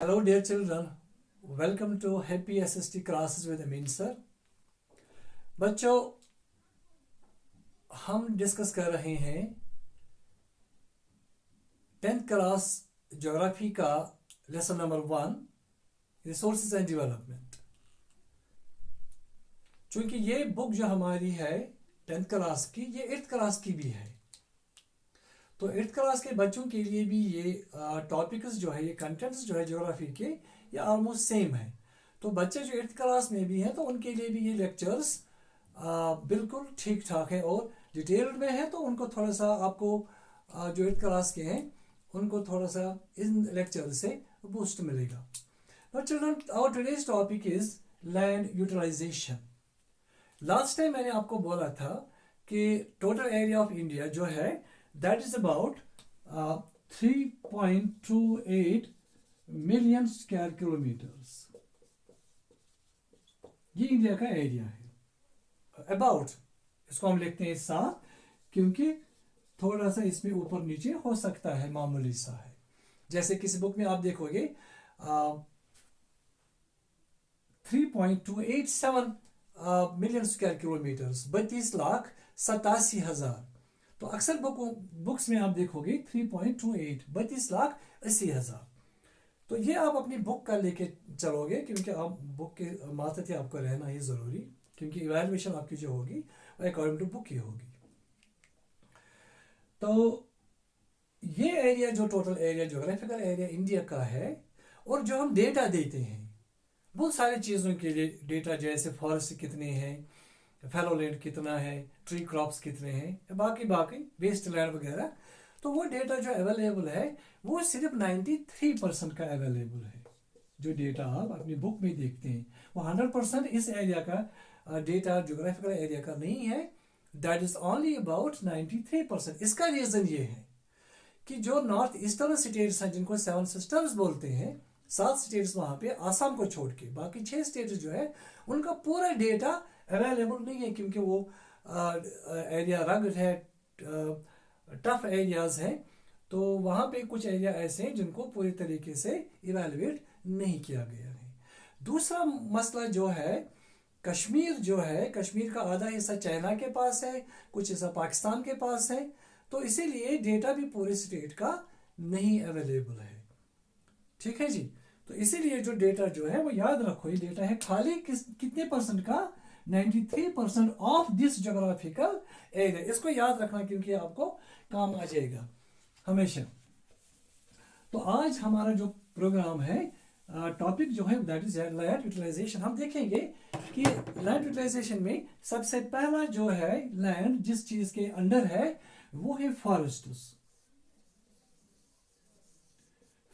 Hello, dear children. Welcome to Happy SST classes with Amin sir. बच्चों, हम discuss कर रहे हैं 10th क्लास ज्योग्राफी का lesson number 1 resources and development. चूंकि ये बुक जो हमारी है 10th क्लास की, ये 8th क्लास की भी है, तो 8th क्लास के बच्चों के लिए भी ये टॉपिक्स जो है, ये कंटेंट्स जो है ज्योग्राफी के, ये ऑलमोस्ट सेम है। तो बच्चे जो 8th क्लास में भी हैं तो उनके लिए भी ये लेक्चर्स बिल्कुल ठीक ठाक है और डिटेल्ड में है, तो उनको थोड़ा सा आपको जो 8th क्लास के हैं उनको थोड़ा सा इन लेक्चर से बूस्ट मिलेगा। Now children, our today's topic is land utilization. Last time मैंने आपको बोला था कि टोटल एरिया ऑफ इंडिया जो है that is about 3.28 million square kilometres. ये इंडिया का एरिया है। अबाउट इसको हम लिखते हैं साथ, क्योंकि थोड़ा सा इसमें ऊपर नीचे हो सकता है, मामूली सा है। जैसे किसी बुक में आप देखोगे 3.287 मिलियन स्क्वायर किलोमीटर्स, 32,87,000। तो अक्सर बुक्स में आप देखोगे 3.28 32,80,000। तो ये आप अपनी बुक का लेके चलोगे, क्योंकि आप बुक के मातहत ही आपको रहना ही ज़रूरी, क्योंकि इवैल्यूएशन आपकी जो होगी वो अकॉर्डिंग टू बुक ही होगी। तो ये एरिया जो total area geographical area India का है, और जो हम डेटा देते हैं बहुत सारी चीज़ों के लिए डेटा, जैसे फॉरेस्ट कितने हैं, फैलोलैंड कितना है, ट्री क्रॉप्स कितने हैं, बाकी वेस्ट लैंड वगैरह, तो वो डेटा जो अवेलेबल है वो सिर्फ 93% का अवेलेबल है। जो डेटा आप अपनी बुक में देखते हैं वो 100% इस एरिया का डेटा ज्योग्राफिकल एरिया का नहीं है, दैट इज ओनली अबाउट 93%। इसका रीज़न ये है कि जो नॉर्थ ईस्टर्न स्टेट्स हैं, जिनको 7 सिस्टर्स बोलते हैं, 7 स्टेट्स वहाँ पे आसाम को छोड़ के, बाकी 6 स्टेट्स जो है उनका पूरा डेटा अवेलेबल नहीं है, क्योंकि वो एरिया रगड है, टफ एरियाज हैं। तो वहाँ पे कुछ एरिया ऐसे हैं जिनको पूरी तरीके से इवेलुएट नहीं किया गया है। दूसरा मसला जो है, कश्मीर जो है, कश्मीर का आधा हिस्सा चाइना के पास है, कुछ हिस्सा पाकिस्तान के पास है, तो इसीलिए डेटा भी पूरे स्टेट का नहीं अवेलेबल है। ठीक है जी। तो इसीलिए जो डेटा जो है वो याद रखो, ये डेटा है खाली कितने परसेंट का, 93% ऑफ दिस ज्योग्राफिकल एरिया। इसको याद रखना, क्योंकि आपको काम आ जाएगा हमेशा। तो आज हमारा जो प्रोग्राम है, टॉपिक जो है दैट इज लैंड यूटिलाइजेशन। हम देखेंगे कि लैंड यूटिलाइजेशन में सबसे पहला जो है लैंड जिस चीज के अंडर है वो है फॉरेस्ट्स।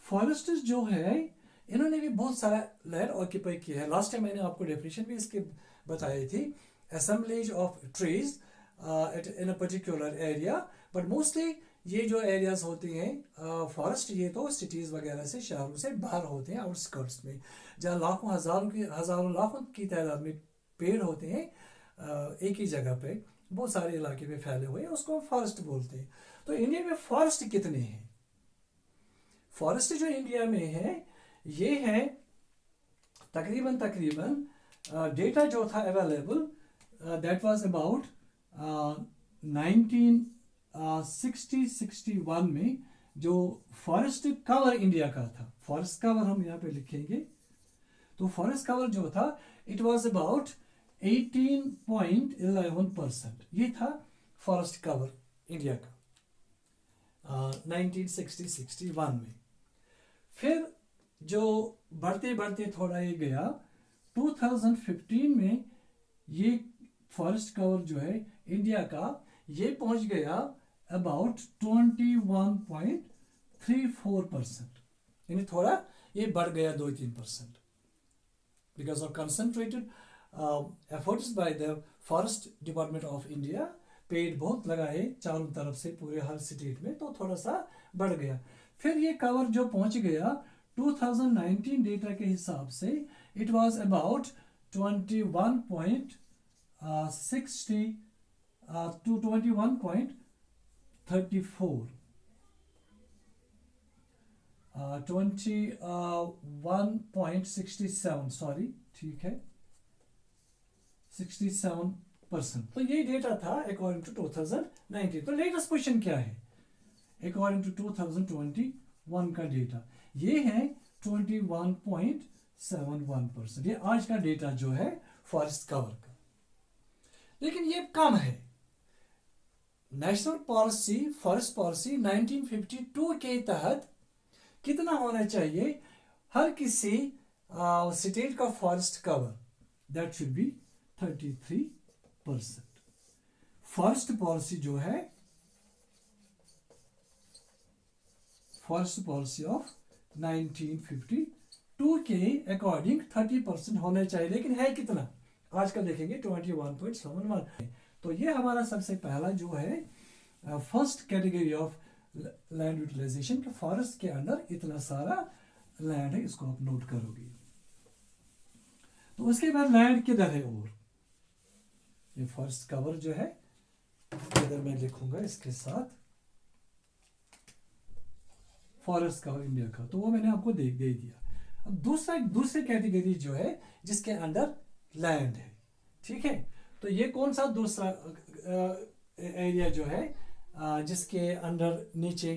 फॉरेस्ट्स जो है इन्होंने भी बहुत सारा लैंड ऑक्यूपाई किया है। लास्ट टाइम मैंने आपको डेफिनेशन भी इसके बताई थी, assemblage of trees in a particular area. But mostly ये जो एरियाज होते हैं फॉरेस्ट, ये तो सिटीज़ वगैरह से, शहरों से बाहर होते हैं, आउटस्कर्ट्स में, जहाँ लाखों हज़ारों लाखों की तादाद में पेड़ होते हैं एक ही जगह पे, बहुत सारे इलाके में फैले हुए हैं, उसको फॉरेस्ट बोलते हैं। तो इंडिया में फॉरेस्ट कितने हैं? फॉरेस्ट जो इंडिया में है ये है तकरीबन डेटा जो था अवेलेबल, दैट वाज अबाउट 1961 में जो फॉरेस्ट कवर इंडिया का था, फॉरेस्ट कवर हम यहाँ पे लिखेंगे, तो फॉरेस्ट कवर जो था इट वाज अबाउट 18.11%। ये था फॉरेस्ट कवर इंडिया का 1961 में। फिर जो बढ़ते बढ़ते थोड़ा ये गया, 2015 में ये फॉरेस्ट कवर जो है इंडिया का ये पहुंच गया अबाउट 21.34%, यानी थोड़ा ये बढ़ गया 2-3%, because of concentrated efforts by the forest department of India. पेड़ बहुत लगाए चारों तरफ से पूरे हर स्टेट में, तो थोड़ा सा बढ़ गया। फिर ये कवर जो पहुंच गया 2019 डेटा के हिसाब से it was about 21.60 to 21.34 21.67, sorry, ठीक है, 67%। तो ये डेटा था अकॉर्डिंग टू 2019। तो लेटेस्ट क्वेश्चन क्या है अकॉर्डिंग टू 2021 का डेटा? ये है 21.71%। ये आज का डेटा जो है फॉरेस्ट कवर का, लेकिन ये कम है। नेशनल पॉलिसी, फॉरेस्ट पॉलिसी 1952 के तहत कितना होना चाहिए हर किसी स्टेट का forest cover? That should be 33%। Forest policy जो है, फॉरेस्ट पॉलिसी ऑफ 1952 के अकॉर्डिंग 30% होना चाहिए, लेकिन है कितना? आजकल देखेंगे 21.71। तो ये हमारा सबसे पहला जो है first category of land utilisation के फॉरेस्ट के अंदर इतना सारा लैंड है, इसको आप नोट करोगे। तो उसके बाद लैंड किधर है? और ये फॉरेस्ट कवर जो है इधर मैं लिखूंगा इसके साथ फॉरेस्ट कवर इंडिया का, तो वो मैंने आपको दे दिया। अब दूसरी कैटेगरी जो है जिसके अंदर लैंड है, ठीक है, तो ये कौन सा दूसरा एरिया जो है जिसके अंदर नीचे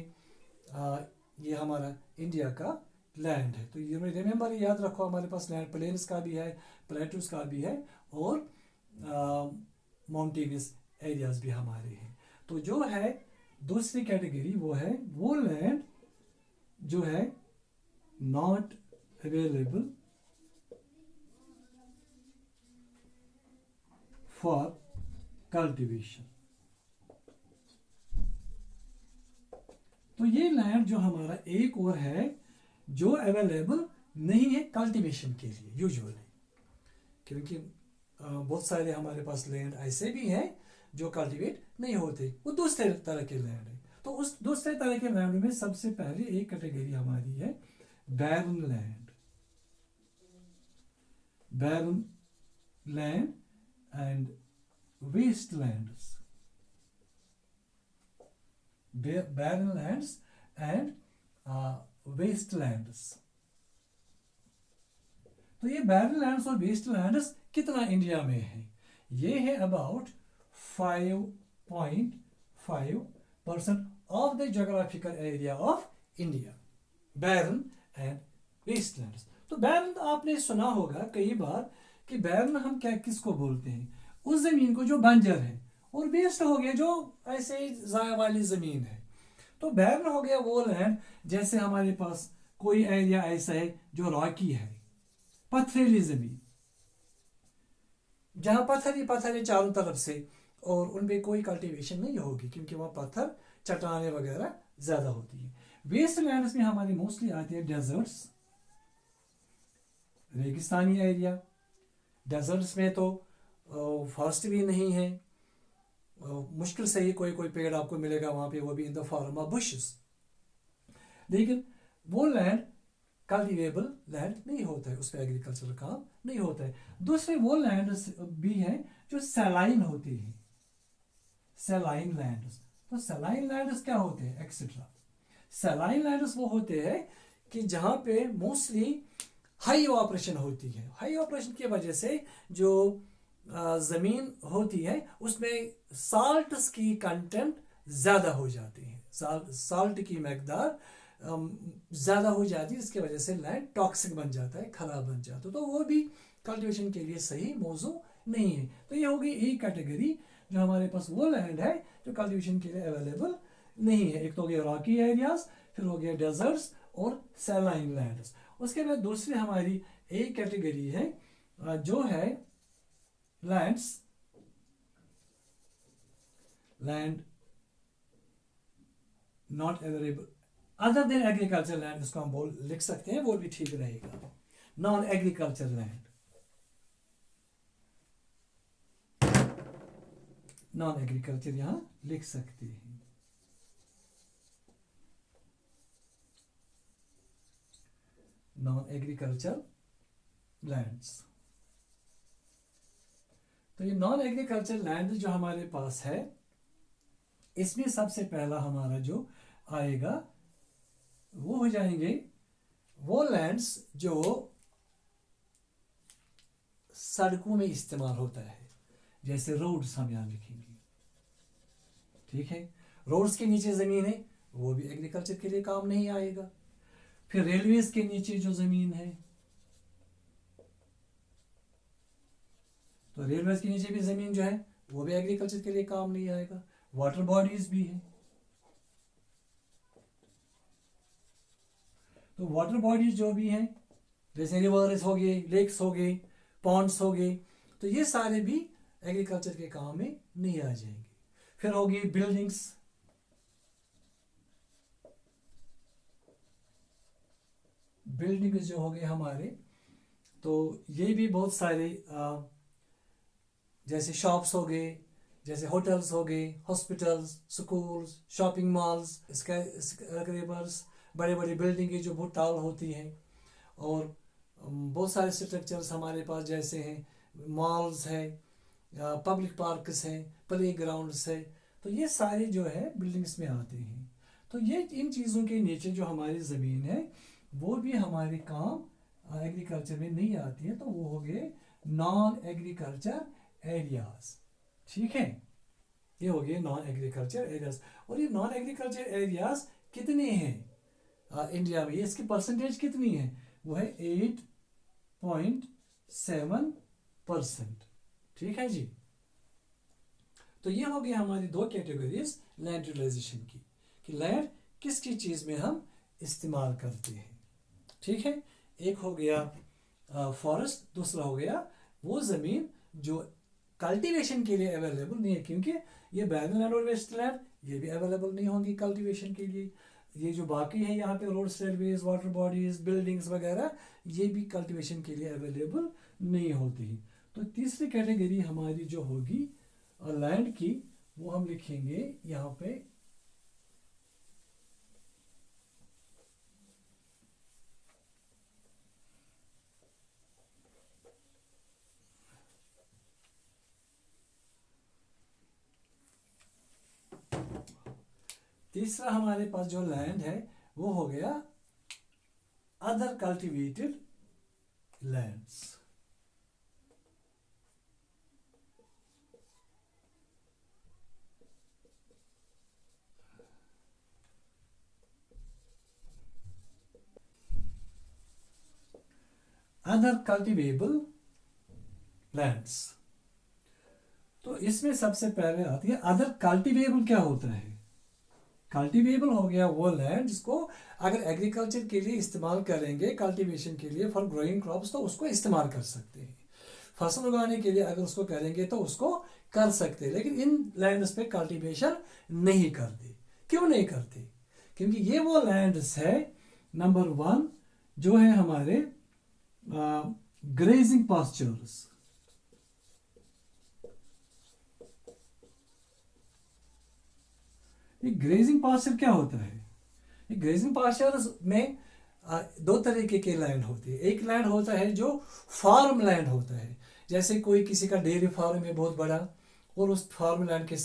ये हमारा इंडिया का लैंड है? तो ये रिमेंबर, याद रखो, हमारे पास लैंड प्लेन्स का भी है, प्लेटूस का भी है, और माउंटेनियस एरियाज भी हमारे हैं। तो जो है दूसरी कैटेगरी वो है वो लैंड जो है नॉट अवेलेबल फॉर कल्टीवेशन। तो ये लैंड जो हमारा एक और है जो अवेलेबल नहीं है कल्टीवेशन के लिए यूजुअली, क्योंकि बहुत सारे हमारे पास लैंड ऐसे भी हैं जो कल्टीवेट नहीं होते, वो दूसरे तरह के लैंड है। तो उस दूसरे तरह के लैंड में सबसे पहले एक कैटेगरी हमारी है barren land. Barren land and wastelands, barren lands and wastelands। तो ये barren lands और wastelands कितना इंडिया में है? ये है about 5.5% of the geographical area of India, barren and wastelands। तो barren आपने सुना होगा कई बार कि barren हम क्या किसको बोलते हैं? उस जमीन को जो बंजर है, और वेस्ट हो गया जो ऐसे ही जाया वाली जमीन है। तो बैरन हो गया वो लैंड, जैसे हमारे पास कोई एरिया ऐसा है जो रॉकी है, पथरीली जमीन, जहां पत्थर ही पत्थर है चारों तरफ से, और उनपे कोई कल्टीवेशन नहीं होगी क्योंकि वहां पत्थर चट्टाने वगैरह ज्यादा होती है। वेस्ट लैंड्स में हमारी मोस्टली आती है डेजर्ट्स, रेगिस्तानी एरिया। डेजर्ट्स में तो फॉरेस्ट भी नहीं है, मुश्किल से ही कोई पेड़ आपको मिलेगा वहां पे, वो भी in the form of bushes. लेकिन वो लैंड कल्टीवेबल लैंड नहीं होता है, उस पर एग्रीकल्चर काम नहीं होता है। दूसरे वो लैंड भी हैं जो सैलाइन होती है, सैलाइन लैंड्स। तो सैलाइन लैंड्स क्या होते हैं? एक्सेट्रा। सैलाइन लैंड्स वो होते हैं कि जहां पे मोस्टली हाई ऑपरेशन होती है। हाई ऑपरेशन की वजह से जो जमीन होती है उसमें साल्ट की कंटेंट ज्यादा हो जाती है, साल्ट की मकदार ज्यादा हो जाती है, इसकी वजह से लैंड टॉक्सिक बन जाता है, खराब बन जाता है। तो वो भी कल्टीवेशन के लिए सही मौजू नहीं है। तो ये होगी एक कैटेगरी जो हमारे पास वो लैंड है जो कल्टीवेशन के लिए अवेलेबल नहीं है। एक तो हो गया रॉकी एरियाज, फिर हो गया डेजर्ट्स और सैलाइन लैंड्स। उसके बाद दूसरी हमारी एक कैटेगरी है जो है land not available other than agriculture land, इसको हम लिख सकते हैं, वो भी ठीक रहेगा। Non agriculture land, non agriculture यहां लिख सकते हैं। Non agriculture lands. तो ये नॉन एग्रीकल्चर लैंड जो हमारे पास है, इसमें सबसे पहला हमारा जो आएगा वो हो जाएंगे वो लैंड्स जो सड़कों में इस्तेमाल होता है, जैसे रोड्स हम यहाँ लिखेंगे, ठीक है। रोड्स के नीचे ज़मीन है वो भी एग्रीकल्चर के लिए काम नहीं आएगा। फिर रेलवेज के नीचे जो ज़मीन है, तो रेलवेज के नीचे भी ज़मीन जो है वो भी एग्रीकल्चर के लिए काम नहीं आएगा। वाटर बॉडीज भी है, तो वाटर बॉडीज जो भी हैं, जैसे रिवर्स हो गए, लेक्स हो गए, पॉन्ड्स हो गए, तो ये सारे भी एग्रीकल्चर के काम में नहीं आ जाएंगे। फिर हो गई बिल्डिंग्स, बिल्डिंग्स जो हो गए हमारे, तो ये भी बहुत सारे जैसे शॉप्स हो गए, जैसे होटल्स हो गए, hospitals, schools, shopping malls, skyscrapers, बड़े बड़े बिल्डिंगें जो बहुत टाल होती हैं, और बहुत सारे स्ट्रक्चर्स हमारे पास जैसे हैं मॉल्स हैं, पब्लिक पार्क्स हैं, प्ले ग्राउंड्स है, तो ये सारे जो है बिल्डिंग्स में आते हैं। तो ये इन चीज़ों के नीचे जो हमारी ज़मीन है वो भी हमारे काम एग्रीकल्चर में नहीं आती है, तो वो हो गए नॉन एग्रीकल्चर एरियाज, ठीक है। ये हो गए नॉन एग्रीकल्चर एरियाज। और ये नॉन एग्रीकल्चर एरियाज कितने हैं इंडिया में, इसकी परसेंटेज कितनी है, वो है 8.7%, ठीक है जी। तो ये हो गया हमारी दो कैटेगरीज लैंड यूटिलाइजेशन की, कि लैंड किस किस चीज़ में हम इस्तेमाल करते हैं, ठीक है। एक हो गया फॉरेस्ट, दूसरा हो गया वो ज़मीन जो कल्टीवेशन के लिए अवेलेबल नहीं है, क्योंकि ये बैरन लैंड और वेस्ट लैंड ये भी अवेलेबल नहीं होंगी कल्टीवेशन के लिए। ये जो बाकी है यहाँ पे roads, railways, water bodies, buildings वगैरह, ये भी कल्टीवेशन के लिए अवेलेबल नहीं होती। तो तीसरी कैटेगरी हमारी जो होगी लैंड की, वो हम लिखेंगे यहाँ पे तीसरा हमारे पास जो लैंड है वो हो गया other cultivated lands. Other cultivable lands, तो इसमें सबसे पहले आती है अदर कल्टीवेबल। क्या होता है कल्टीवेबल? हो गया वो लैंड जिसको अगर एग्रीकल्चर के लिए इस्तेमाल करेंगे, कल्टीवेशन के लिए फॉर ग्रोइंग क्रॉप्स, तो उसको इस्तेमाल कर सकते हैं। फसल उगाने के लिए अगर उसको करेंगे तो उसको कर सकते हैं, लेकिन इन लैंड्स पे कल्टीवेशन नहीं करते। क्यों नहीं करते? क्योंकि ये वो लैंड्स है, नंबर 1 जो है हमारे ग्रेजिंग पास्चर्स। ये ग्रेजिंग पास्चर क्या होता है? ये ग्रेजिंग पास्चर्स में दो तरीके के लैंड होते हैं। एक लैंड होता है जो फार्म लैंड होता है, जैसे कोई किसी का डेयरी फार्म है बहुत बड़ा, और उस फार्म के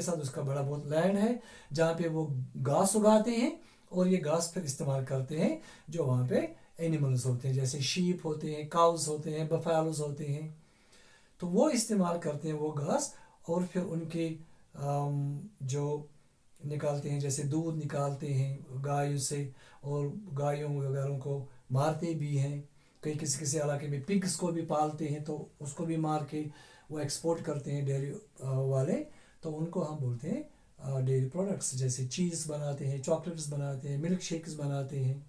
साथ उसका बड़ा बहुत लैंड है जहाँ पे वो घास उगाते हैं, और ये घास फिर इस्तेमाल करते हैं जो वहाँ पे एनिमल्स होते हैं, जैसे शीप होते हैं, काउस होते हैं, बफेलोज होते हैं, तो वो इस्तेमाल करते हैं वो घास, और फिर उनके जो निकालते हैं, जैसे दूध निकालते हैं गायों से, और गायों वगैरह को मारते भी हैं। कई किसी किसी इलाके में पिग्स को भी पालते हैं, तो उसको भी मार के वो एक्सपोर्ट करते हैं डेयरी वाले, तो उनको हम बोलते हैं डेयरी प्रोडक्ट्स, जैसे चीज़ बनाते हैं, चॉकलेट्स बनाते हैं, मिल्क शेक्स बनाते हैं,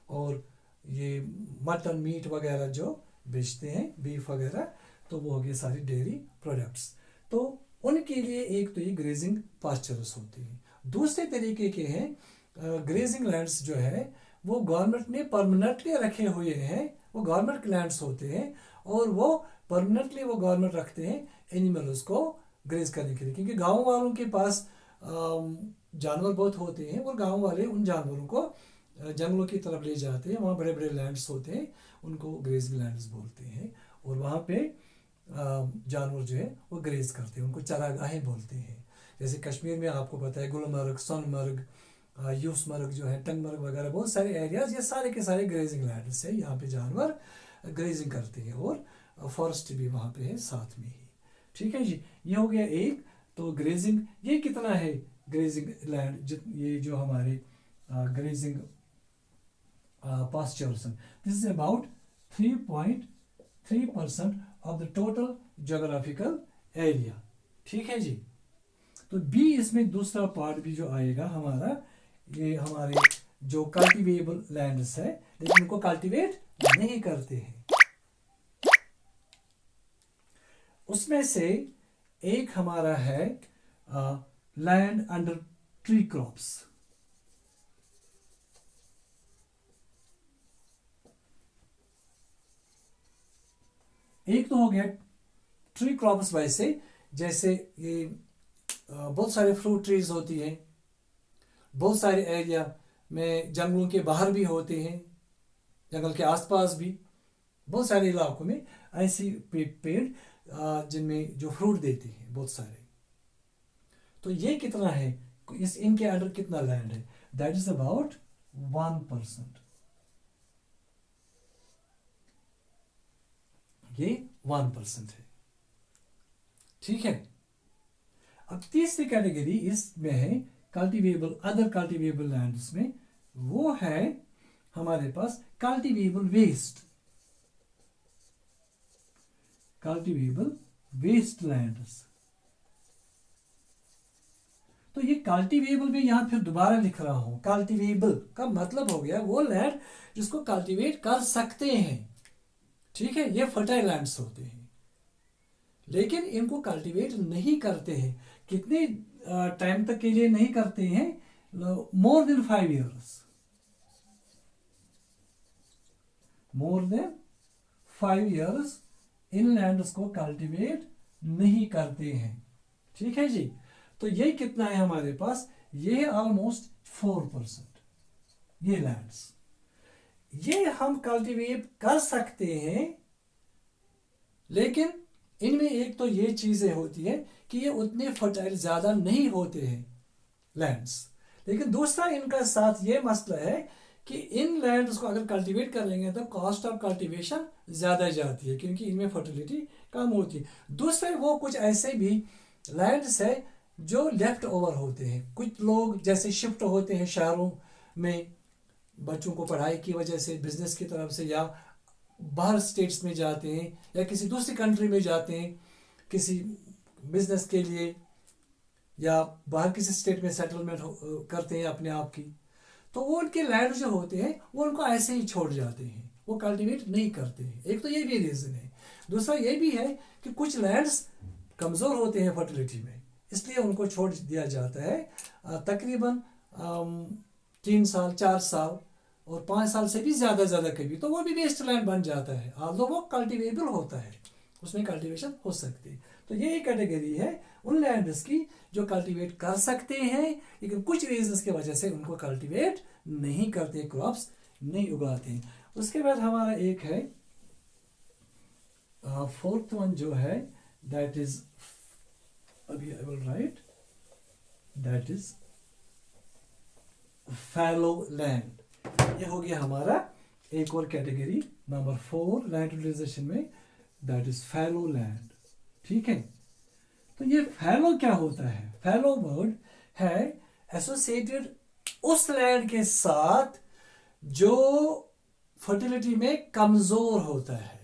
और ये मटन मीट वगैरह जो बेचते हैं, बीफ वगैरह, तो वो हो गए सारी डेयरी प्रोडक्ट्स। तो उनके लिए एक तो ये ग्रेजिंग पास्चर्स होते हैं। दूसरे तरीके के हैं ग्रेजिंग लैंड्स जो है वो गवर्नमेंट ने परमानेंटली रखे हुए हैं, वो गवर्नमेंट लैंड्स होते हैं, और वो परमानेंटली वो गवर्नमेंट रखते हैं एनिमल्स को ग्रेज करने के लिए, क्योंकि गाँव वालों के पास जानवर बहुत होते हैं, और गाँव वाले उन जानवरों को जंगलों की तरफ ले जाते हैं, वहाँ बड़े बड़े लैंड्स होते हैं, उनको ग्रेजिंग लैंड्स बोलते हैं, और वहाँ पे जानवर जो है वो ग्रेज करते हैं, उनको चरागाहें बोलते हैं। जैसे कश्मीर में आपको पता है गुलमर्ग, सोनमर्ग, यूसमर्ग जो है, टंगमर्ग वगैरह बहुत सारे एरियाज, ये सारे के सारे ग्रेजिंग लैंड्स है। यहाँ पे जानवर ग्रेजिंग करते हैं और फॉरेस्ट भी वहाँ पे है साथ में ही। ठीक है जी, ये हो गया एक। तो ग्रेजिंग ये कितना है ग्रेजिंग लैंड, ये जो हमारे grazing pastures, this is about 3.3% of the total geographical area. ठीक है जी। तो बी इसमें दूसरा पार्ट भी जो आएगा हमारा, ये हमारे जो कल्टीवेबल लैंड्स है लेकिन उनको कल्टीवेट नहीं करते हैं, उसमें से एक हमारा है लैंड अंडर ट्री क्रॉप्स। एक तो हो गया ट्री क्रॉप्स, वैसे जैसे ये बहुत सारे फ्रूट ट्रीज होती हैं, बहुत सारे एरिया में जंगलों के बाहर भी होते हैं, जंगल के आसपास भी बहुत सारे इलाकों में ऐसी पेड़ जिनमें जो फ्रूट देते हैं बहुत सारे। तो ये कितना है, इस इनके अंडर कितना लैंड है, दैट इज अबाउट 1%। ये 1% है। ठीक है। अब तीसरी कैटेगरी इसमें है कल्टीवेबल, अदर कल्टीवेबल लैंड्स में, वो है हमारे पास culturable waste, culturable waste lands. तो ये कल्टीवेबल में यहां फिर दोबारा लिख रहा हूं, कल्टीवेबल का मतलब हो गया वो लैंड जिसको कल्टीवेट कर सकते हैं। ठीक है, ये फर्टाइल लैंड्स होते हैं लेकिन इनको कल्टीवेट नहीं करते हैं। कितने टाइम तक के लिए नहीं करते हैं, more than 5 years, more than 5 years इन लैंड्स को कल्टीवेट नहीं करते हैं। ठीक है जी। तो ये कितना है हमारे पास, ये ऑलमोस्ट 4%। ये लैंड्स ये हम कल्टीवेट कर सकते हैं, लेकिन इनमें एक तो ये चीजें होती है कि ये उतने फर्टाइल ज्यादा नहीं होते हैं लैंड्स। लेकिन दूसरा इनका साथ ये मसला है कि इन लैंड्स को अगर कल्टीवेट करेंगे तो कॉस्ट ऑफ कल्टीवेशन ज्यादा जाती है क्योंकि इनमें फर्टिलिटी कम होती है। दूसरे वो कुछ ऐसे भी लैंड्स है जो लेफ्ट ओवर होते हैं। कुछ लोग जैसे शिफ्ट होते हैं शहरों में बच्चों को पढ़ाई की वजह से, बिजनेस की तरफ से, या बाहर स्टेट्स में जाते हैं या किसी दूसरी कंट्री में जाते हैं किसी बिजनेस के लिए, या बाहर किसी स्टेट में सेटलमेंट करते हैं अपने आप की। तो वो उनके लैंड जो होते हैं वो उनको ऐसे ही छोड़ जाते हैं, वो कल्टीवेट नहीं करते हैं। एक तो ये भी रीज़न है। दूसरा ये भी है कि कुछ लैंड्स कमज़ोर होते हैं फर्टिलिटी में, इसलिए उनको छोड़ दिया जाता है। तकरीबन 3 साल, 4 साल और 5 साल से भी ज़्यादा कभी, तो वो भी वेस्ट लैंड बन जाता है, आल्दो वो कल्टीवेबल होता है, उसमें कल्टीवेशन हो सकती है। तो ये एक कैटेगरी है उन लैंड्स की जो कल्टीवेट कर सकते हैं लेकिन कुछ रीजंस की वजह से उनको कल्टीवेट नहीं करते, क्रॉप्स नहीं उगाते हैं। उसके बाद हमारा एक है फोर्थ वन जो है, दैट इज, अभी I will write, that is fallow land. ये हो गया हमारा एक और कैटेगरी नंबर 4 लैंड यूटिलाइजेशन में, दैट इज फैलो लैंड। ठीक है। तो ये फैलो क्या होता है, फैलो वर्ड है एसोसिएटेड उस लैंड के साथ जो फर्टिलिटी में कमजोर होता है।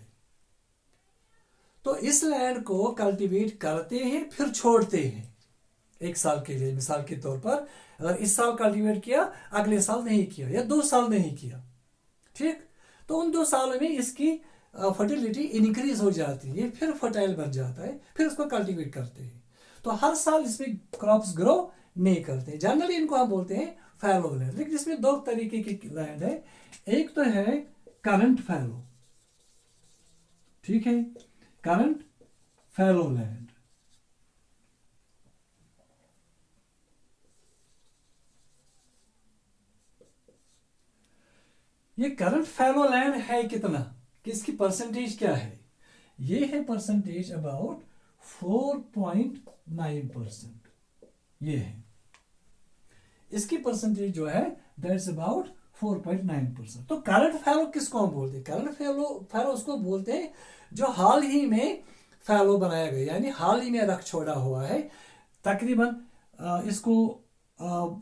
तो इस लैंड को कल्टीवेट करते हैं फिर छोड़ते हैं 1 साल के लिए। मिसाल के तौर पर अगर इस साल कल्टीवेट किया, अगले साल नहीं किया, या 2 साल नहीं किया, ठीक, तो उन 2 सालों में इसकी फर्टिलिटी इंक्रीज हो जाती है, फिर फर्टाइल बन जाता है, फिर उसको कल्टीवेट करते हैं। तो हर साल इसमें क्रॉप्स ग्रो नहीं करते। जनरली इनको हम बोलते हैं फैलो लैंड। लेकिन इसमें 2 तरीके की लैंड है। एक तो है करंट फैलो, ठीक है, करंट फैलो लैंड। ये करंट फैलो लैंड है कितना, कि इसकी परसेंटेज क्या है, ये है परसेंटेज अबाउट 4.9%। ये है इसकी परसेंटेज जो है दैट्स अबाउट 4.9%। तो करंट फैलो किसको हम बोलते हैं? करंट फैलो उसको बोलते हैं जो हाल ही में फैलो बनाया गया, यानी हाल ही में रख छोड़ा हुआ है। तकरीबन इसको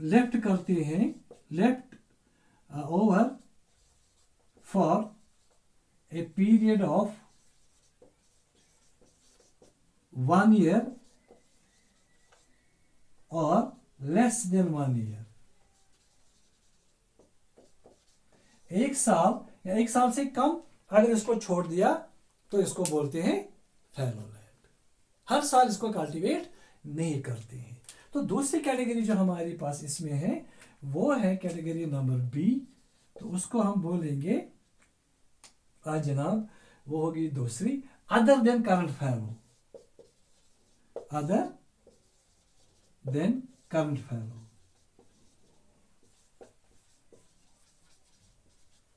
लेफ्ट करते हैं, left over for a period of 1 year और लेस देन 1 year। 1 साल या 1 साल से कम अगर इसको छोड़ दिया तो इसको बोलते हैं फैलो लैंड। हर साल इसको कल्टीवेट नहीं करते हैं। तो दूसरी कैटेगरी जो हमारे पास इसमें है वो है कैटेगरी नंबर बी। तो उसको हम बोलेंगे जनाब, वो होगी दूसरी, other than current fallow, other than current fallow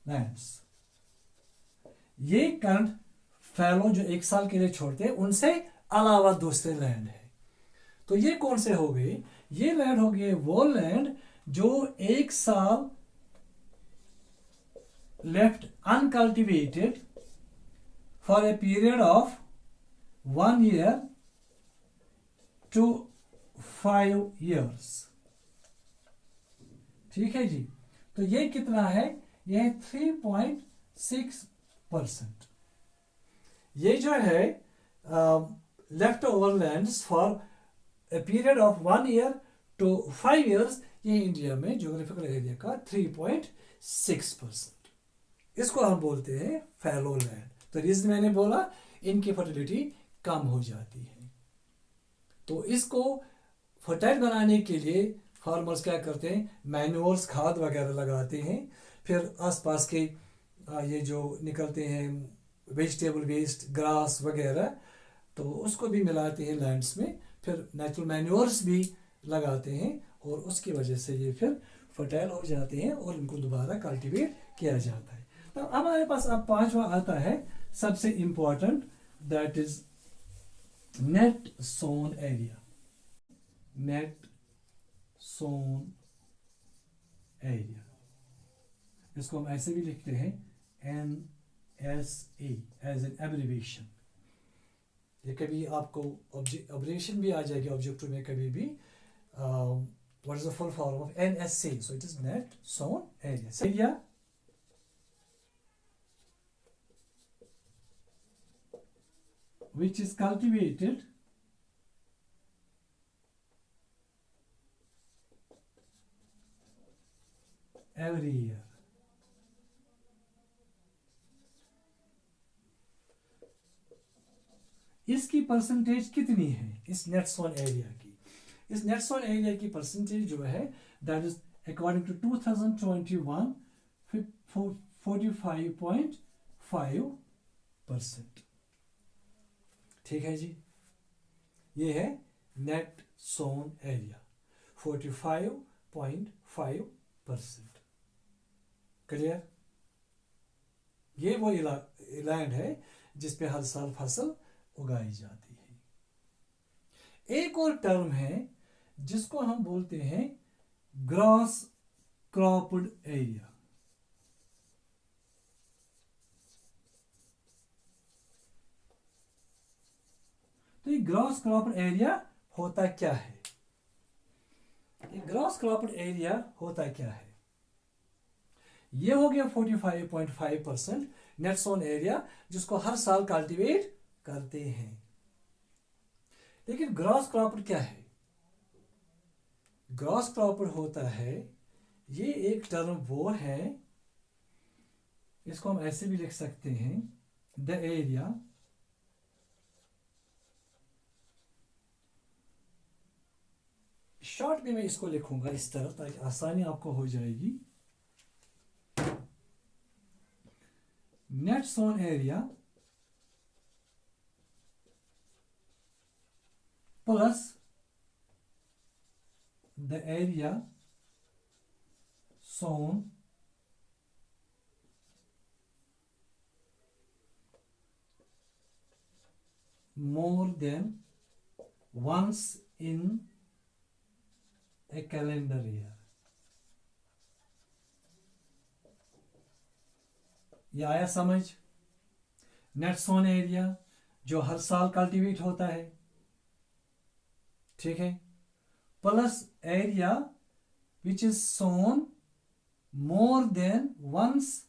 lands. ये करंट फैलो जो 1 साल के लिए छोड़ते हैं उनसे अलावा दूसरे लैंड है। तो ये कौन से हो गए? ये लैंड हो गए वो लैंड जो 1 साल left uncultivated for a period of 1 year to 5 years। ठीक है जी। तो ये कितना है? ये है 3.6%। ये जो है left over lands for a period of 1 year to 5 years, ये इंडिया में ज्योग्राफिकल एरिया का 3.6%। इसको हम बोलते हैं फैलो लैंड। तो रीजन मैंने बोला, इनकी फर्टिलिटी कम हो जाती है। तो इसको फर्टाइल बनाने के लिए फार्मर्स क्या करते हैं? मैन्योर्स, खाद वगैरह लगाते हैं। फिर आसपास के ये जो निकलते हैं वेजिटेबल वेस्ट, ग्रास वगैरह, तो उसको भी मिलाते हैं लैंड्स में। फिर नेचुरल मैन्योर्स भी लगाते हैं और उसकी वजह से ये फिर फर्टाइल हो जाते हैं और इनको दोबारा कल्टीवेट किया जाता है। तो हमारे पास अब पांचवा आता है सबसे important, that is net sown area. Net sown area, इसको हम ऐसे भी लिखते हैं NSA एज एन एब्रिविएशन। ये कभी आपको ऑब्जर्वेशन भी आ जाएगी ऑब्जेक्टिव में कभी भी, what is the full form of NSA? So it is net sown area. Area which is cultivated every year। इसकी परसेंटेज कितनी है इस नेट सोन एरिया की? इस नेट सोन एरिया की परसेंटेज जो है दैट इज अकॉर्डिंग टू 2021 45.5%। ठीक है जी। ये है नेट सोन एरिया 45.5%। क्लियर? ये वो लैंड है जिस पे हर साल फसल उगाई जाती है। एक और टर्म है जिसको हम बोलते हैं ग्रॉस क्रॉप्ड एरिया। तो ये ग्रॉस क्रॉप्ड एरिया होता क्या है? ये ग्रॉस क्रॉप्ड एरिया होता क्या है? ये हो गया 45.5% नेट सोन एरिया जिसको हर साल कल्टीवेट करते हैं। लेकिन ग्रॉस क्रॉप्ड क्या है? ग्रॉस क्रॉप्ड होता है, ये एक टर्म वो है, इसको हम ऐसे भी लिख सकते हैं, द एरिया शॉर्ट में मैं इसको लिखूंगा इस तरह ताकि आसानी आपको हो जाएगी। Net sown area plus the area sown more than once in a calendar year। ये आया समझ? नेट सोन एरिया जो हर साल कल्टीवेट होता है, ठीक है, plus area which is sown more than once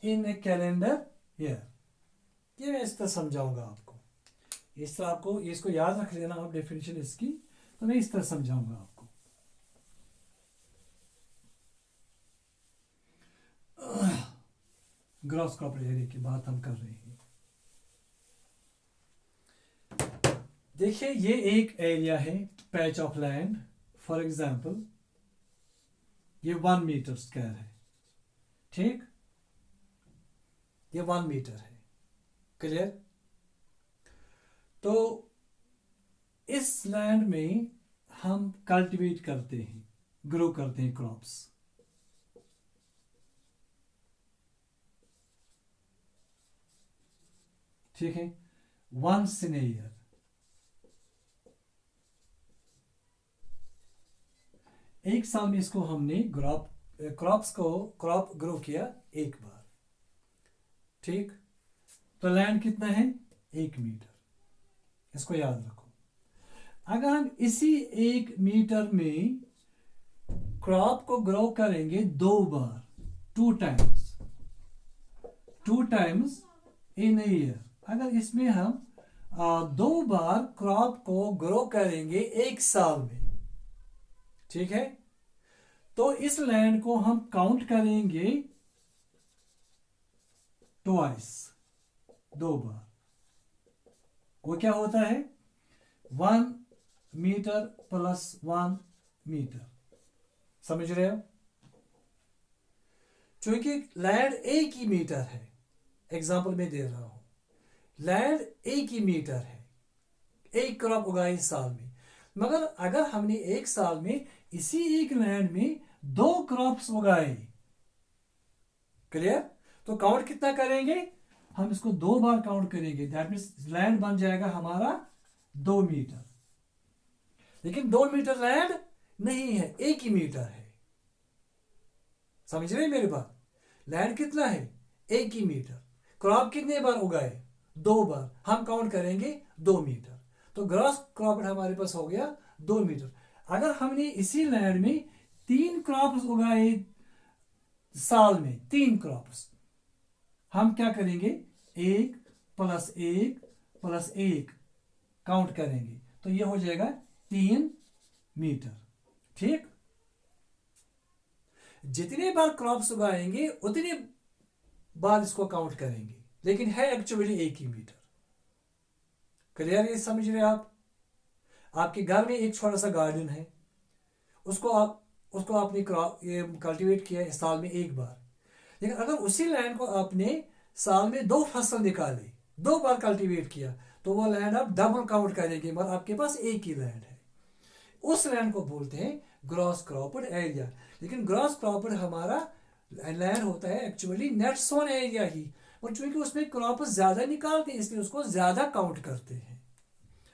in a calendar year. ये मैं इस तरह समझाऊंगा आपको, इस तरह आपको इसको याद रख लेना आप डेफिनेशन इसकी, तो मैं इस तरह समझाऊंगा आपको। ग्रॉस क्रॉप एरिया की बात हम कर रहे हैं। देखिए ये एक एरिया है, patch of land, for example ये 1 मीटर स्क्वायर है, ठीक, ये 1 मीटर है, क्लियर। तो इस लैंड में हम कल्टीवेट करते हैं, ग्रो करते हैं क्रॉप्स, ठीक है, वंस इन ए ईयर। एक साल में इसको हमने क्रॉप ग्रो किया एक बार, ठीक। तो लैंड कितना है? 1 मीटर, इसको याद रखो। अगर हम इसी 1 मीटर में क्रॉप को ग्रो करेंगे 2 बार, 2 टाइम्स इन ए ईयर, अगर इसमें हम 2 बार क्रॉप को ग्रो करेंगे एक साल में, ठीक है, तो इस लैंड को हम काउंट करेंगे ट्वाइस, 2 बार। वो क्या होता है? 1 मीटर प्लस 1 मीटर, समझ रहे हो? क्योंकि लैंड 1 ही मीटर है, एग्जाम्पल में दे रहा हूं, लैंड 1 ही मीटर है, 1 क्रॉप उगाई साल में। मगर अगर हमने एक साल में इसी एक लैंड में 2 क्रॉप्स उगाए, क्लियर, तो काउंट कितना करेंगे? हम इसको 2 बार काउंट करेंगे, दैट मीन्स लैंड बन जाएगा हमारा 2 मीटर। लेकिन 2 मीटर लैंड नहीं है, 1 ही मीटर है, समझ रहे मेरी बात? लैंड कितना है? 1 ही मीटर। क्रॉप कितने बार उगाए? 2 बार, हम काउंट करेंगे 2 मीटर। तो ग्रॉस क्रॉप हमारे पास हो गया 2 मीटर। अगर हमने इसी लैंड में 3 क्रॉप्स उगाए साल में, 3 क्रॉप्स, हम क्या करेंगे? 1 प्लस 1 प्लस 1 काउंट करेंगे, तो ये हो जाएगा 3 मीटर, ठीक। जितने बार क्रॉप्स उगाएंगे उतने बार इसको काउंट करेंगे, लेकिन है एक्चुअली 1 ही मीटर। क्लियर? ये समझ रहे आप? आपके घर में एक छोटा सा गार्डन है, उसको आपने ये कल्टीवेट किया है साल में 1 बार, लेकिन अगर उसी लैंड को आपने साल में 2 फसल निकाले, 2 बार कल्टीवेट किया, तो वो लैंड आप डबल काउंट करेंगे, मगर आपके पास 1 ही लैंड है। उस लैंड को बोलते हैं ग्रॉस क्रॉप्ड एरिया। लेकिन ग्रॉस क्रॉप्ड हमारा लैंड होता है एक्चुअली नेट सोन एरिया ही, और चूंकि उसमें क्रॉप ज्यादा निकालते हैं इसलिए उसको ज्यादा काउंट करते हैं।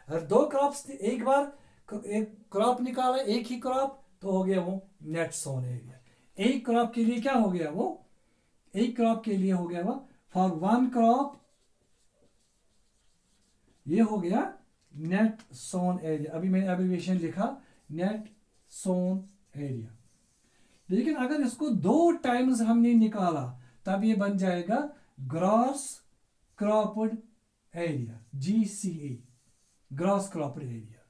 अगर 2 क्रॉप्स एक बार एक क्रॉप निकाला, 1 ही क्रॉप, तो हो गया वो नेट सोन एरिया। 1 क्रॉप के लिए क्या हो गया? वो 1 क्रॉप के लिए हो गया वो फॉर 1 क्रॉप, ये हो गया नेट सोन एरिया। अभी मैंने एब्रिविएशन लिखा नेट सोन एरिया। लेकिन अगर इसको 2 टाइम्स हमने निकाला तब ये बन जाएगा gross cropped area, GCA, gross cropped area.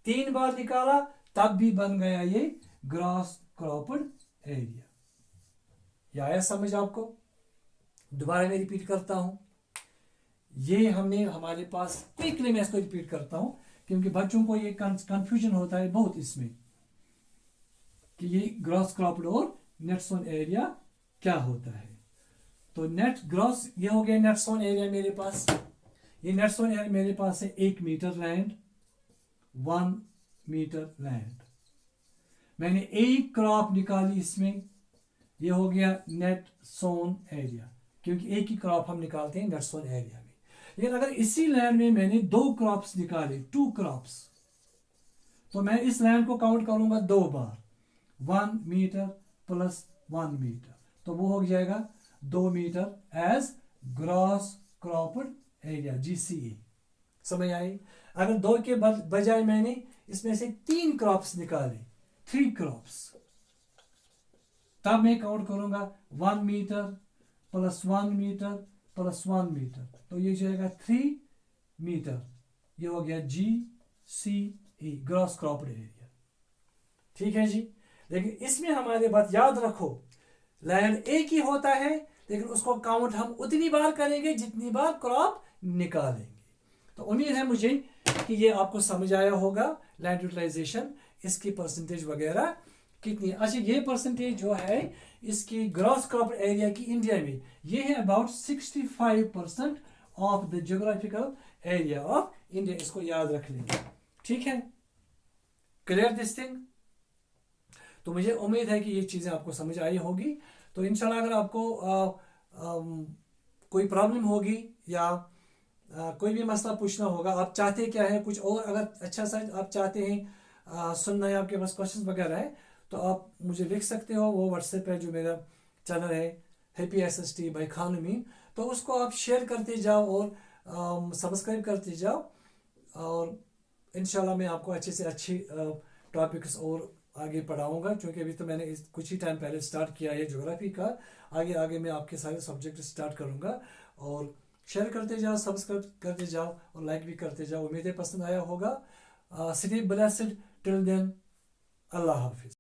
3 बार निकाला तब भी बन गया ये ग्रॉस क्रॉप्ड एरिया। ये आया समझ आपको? दोबारा मैं रिपीट करता हूं, ये हमने हमारे पास क्विकली मैं इसको रिपीट करता हूं क्योंकि बच्चों को ये कंफ्यूजन होता है बहुत इसमें कि ये ग्रॉस क्रॉप्ड और नेट सोन एरिया क्या होता है। तो नेट ग्रॉस, ये हो गया नेट सोन एरिया मेरे पास। ये नेट सोन एरिया मेरे पास है 1 मीटर लैंड, 1 मीटर लैंड। मैंने 1 क्रॉप निकाली इसमें, ये हो गया नेट सोन एरिया, क्योंकि 1 ही क्रॉप हम निकालते हैं नेट सोन एरिया में। लेकिन अगर इसी लैंड में मैंने 2 क्रॉप्स निकाले, 2 क्रॉप्स, तो मैं इस लैंड को काउंट करूंगा 2 बार, 1 मीटर प्लस 1 मीटर, तो वो हो जाएगा 2 metre as gross cropped area, GCE। समझ आई? अगर 2 के बजाय मैंने इसमें से 3 क्रॉप्स निकाले, 3 क्रॉप्स, तब मैं काउंट करूंगा 1 metre plus 1 metre plus 1 metre, तो ये जाएगा 3 मीटर। ये हो गया GCE, ग्रॉस क्रॉप्ड एरिया। ठीक है जी। लेकिन इसमें हमारे बात याद रखो, लैंड एक ही होता है, लेकिन उसको काउंट हम उतनी बार करेंगे जितनी बार क्रॉप निकालेंगे। तो उम्मीद है मुझे कि ये आपको समझ आया होगा, लैंड यूटिलाइजेशन, इसकी परसेंटेज वगैरह कितनी। अच्छा, ये परसेंटेज जो है इसकी ग्रॉस क्रॉप एरिया की इंडिया में, ये है about 65% of the geographical area of India. इसको याद रख लेंगे। ठीक है, क्लियर दिस थिंग? तो मुझे उम्मीद है कि ये चीज़ें आपको समझ आई होगी। तो इंशाल्लाह अगर आपको कोई प्रॉब्लम होगी या कोई भी मसला पूछना होगा, आप चाहते क्या है कुछ और, अगर अच्छा सा आप चाहते हैं सुनना है, आपके पास क्वेश्चन वगैरह है, तो आप मुझे लिख सकते हो। वो व्हाट्सएप है जो मेरा चैनल है हैप्पी SST बाय खान अमीन, तो उसको आप शेयर करते जाओ और सब्सक्राइब करते जाओ, और इंशाल्लाह मैं आपको अच्छे से अच्छी टॉपिक्स और आगे पढ़ाऊंगा, क्योंकि अभी तो मैंने कुछ ही टाइम पहले स्टार्ट किया है ज्योग्राफी का। आगे आगे मैं आपके सारे सब्जेक्ट स्टार्ट करूंगा, और शेयर करते जाओ, सब्सक्राइब करते जाओ और लाइक भी करते जाओ। उम्मीद है पसंद आया होगा। स्टे ब्लेस्ड टिल देन, अल्लाह हाफिज।